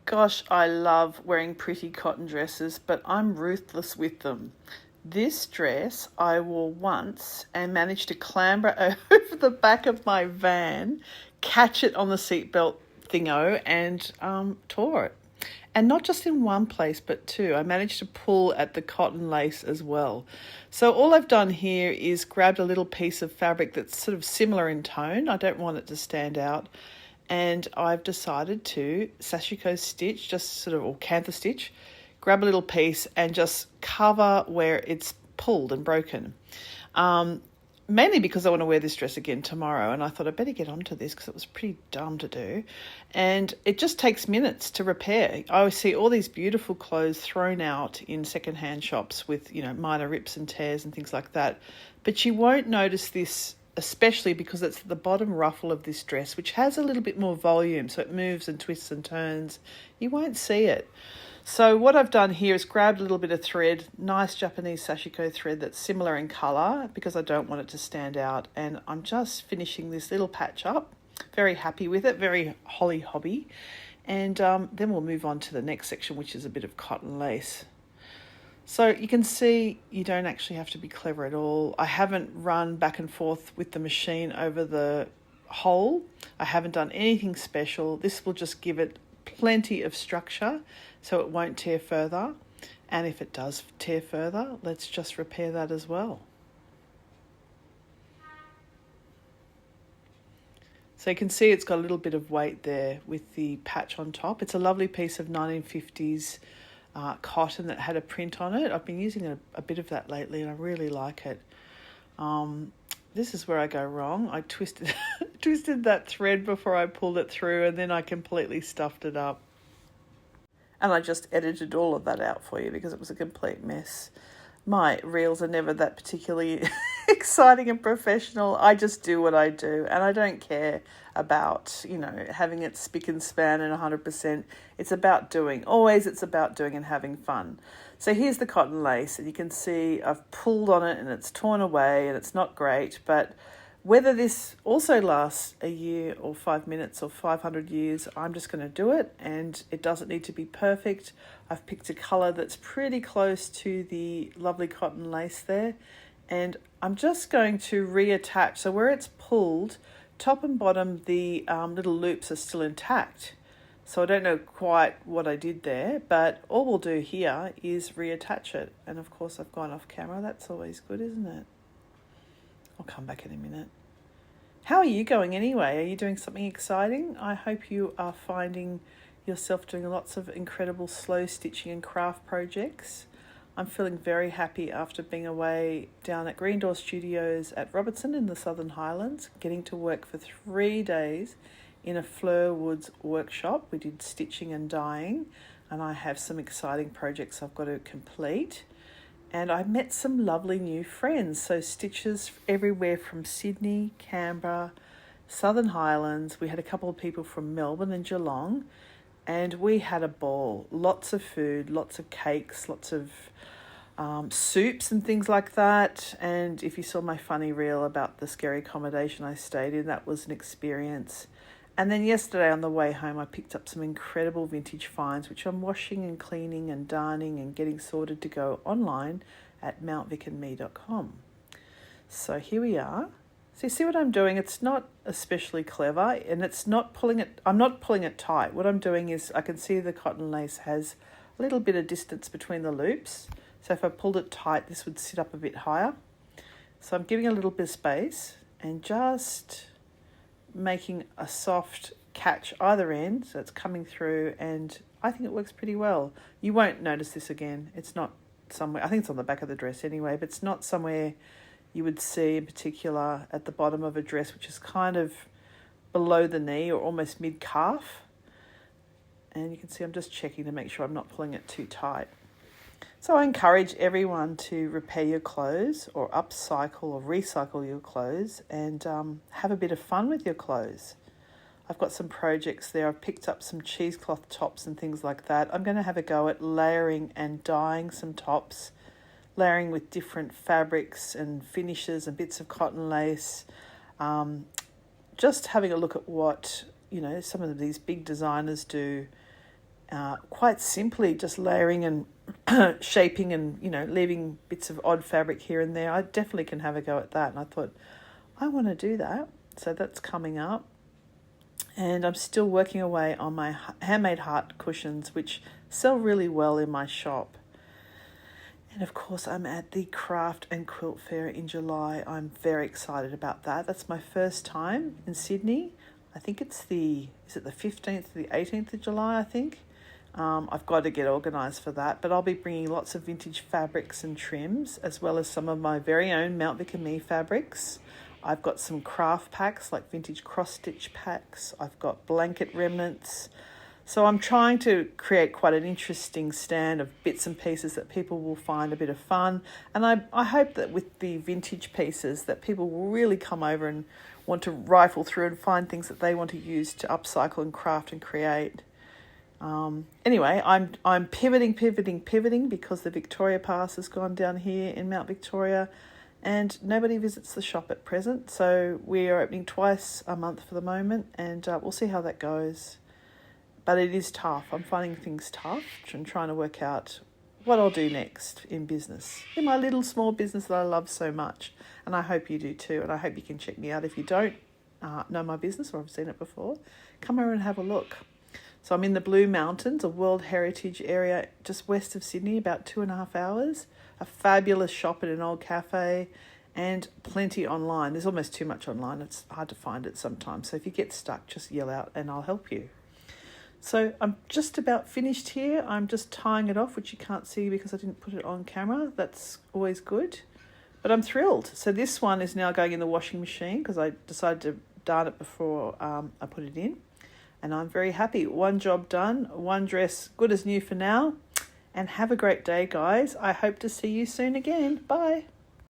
Gosh, I love wearing pretty cotton dresses, but I'm ruthless with them. This dress I wore once and managed to clamber over the back of my van, catch it on the seatbelt thingo, and tore it. And not just in one place, but two. I managed to pull at the cotton lace as well. So all I've done here is grabbed a little piece of fabric that's sort of similar in tone. I don't want it to stand out. And I've decided to sashiko stitch, just sort of, or cantha stitch, grab a little piece and just cover where it's pulled and broken. Mainly because I want to wear this dress again tomorrow, and I thought I'd better get onto this because it was pretty dumb to do. And it just takes minutes to repair. I always see all these beautiful clothes thrown out in secondhand shops with, minor rips and tears and things like that. But you won't notice this, especially because it's the bottom ruffle of this dress, which has a little bit more volume, so it moves and twists and turns. You won't see it. So what I've done here is grabbed a little bit of thread, nice Japanese sashiko thread that's similar in colour because I don't want it to stand out, and I'm just finishing this little patch up. Very happy with it, very Holly hobby. And then we'll move on to the next section, which is a bit of cotton lace. So you can see you don't actually have to be clever at all. I haven't run back and forth with the machine over the hole. I haven't done anything special. This will just give it plenty of structure so it won't tear further. And if it does tear further, let's just repair that as well. So you can see it's got a little bit of weight there with the patch on top. It's a lovely piece of 1950s cotton that had a print on it. I've been using a bit of that lately and I really like it. This is where I go wrong. I twisted that thread before I pulled it through, and then I completely stuffed it up. And I just edited all of that out for you because it was a complete mess. My reels are never that particularly exciting and professional. I just do what I do, and I don't care about, having it spick and span and 100%. It's about doing. Always it's about doing and having fun. So here's the cotton lace, and you can see I've pulled on it and it's torn away and it's not great, but whether this also lasts a year or 5 minutes or 500 years, I'm just going to do it, and it doesn't need to be perfect. I've picked a colour that's pretty close to the lovely cotton lace there, and I'm just going to reattach. So where it's pulled, top and bottom, the little loops are still intact. So I don't know quite what I did there, but all we'll do here is reattach it. And of course I've gone off camera. That's always good, isn't it? I'll come back in a minute. How are you going anyway? Are you doing something exciting? I hope you are finding yourself doing lots of incredible slow stitching and craft projects. I'm feeling very happy after being away down at Green Door Studios at Robertson in the Southern Highlands, getting to work for 3 days in a Fleur Woods workshop. We did stitching and dyeing, and I have some exciting projects I've got to complete. And I met some lovely new friends. So stitches everywhere from Sydney, Canberra, Southern Highlands. We had a couple of people from Melbourne and Geelong, and we had a ball. Lots of food, lots of cakes, lots of soups and things like that. And if you saw my funny reel about the scary accommodation I stayed in, that was an experience. And then yesterday on the way home, I picked up some incredible vintage finds, which I'm washing and cleaning and darning and getting sorted to go online at mountvickandme.com. So here we are. So you see what I'm doing? It's not especially clever, and it's not pulling it. I'm not pulling it tight. What I'm doing is I can see the cotton lace has a little bit of distance between the loops. So if I pulled it tight, this would sit up a bit higher. So I'm giving a little bit of space and just making a soft catch either end, so it's coming through, and I think it works pretty well. You won't notice this again. It's not somewhere, I think it's on the back of the dress anyway, but it's not somewhere you would see in particular at the bottom of a dress, which is kind of below the knee or almost mid-calf. And you can see I'm just checking to make sure I'm not pulling it too tight. So I encourage everyone to repair your clothes or upcycle or recycle your clothes and have a bit of fun with your clothes. I've got some projects there. I've picked up some cheesecloth tops and things like that. I'm going to have a go at layering and dyeing some tops, layering with different fabrics and finishes and bits of cotton lace, just having a look at what, some of these big designers do, quite simply just layering and shaping and, leaving bits of odd fabric here and there. I definitely can have a go at that. And I thought, I want to do that. So that's coming up. And I'm still working away on my handmade heart cushions, which sell really well in my shop. And of course, I'm at the Craft and Quilt Fair in July. I'm very excited about that. That's my first time in Sydney. I think is it the 15th to the 18th of July, I think. I've got to get organised for that, but I'll be bringing lots of vintage fabrics and trims, as well as some of my very own Mount Vic and Me fabrics. I've got some craft packs, like vintage cross-stitch packs. I've got blanket remnants. So I'm trying to create quite an interesting stand of bits and pieces that people will find a bit of fun. And I hope that with the vintage pieces that people will really come over and want to rifle through and find things that they want to use to upcycle and craft and create. Anyway, I'm pivoting because the Victoria Pass has gone down here in Mount Victoria and nobody visits the shop at present. So we are opening twice a month for the moment, and we'll see how that goes. But it is tough. I'm finding things tough and trying to work out what I'll do next in business, in my little small business that I love so much. And I hope you do too. And I hope you can check me out. If you don't know my business or have seen it before, come over and have a look. So I'm in the Blue Mountains, a World Heritage area just west of Sydney, about 2.5 hours. A fabulous shop at an old cafe and plenty online. There's almost too much online. It's hard to find it sometimes. So if you get stuck, just yell out and I'll help you. So I'm just about finished here. I'm just tying it off, which you can't see because I didn't put it on camera. That's always good. But I'm thrilled. So this one is now going in the washing machine because I decided to darn it before I put it in. And I'm very happy. One job done, one dress good as new for now. And have a great day, guys. I hope to see you soon again. Bye.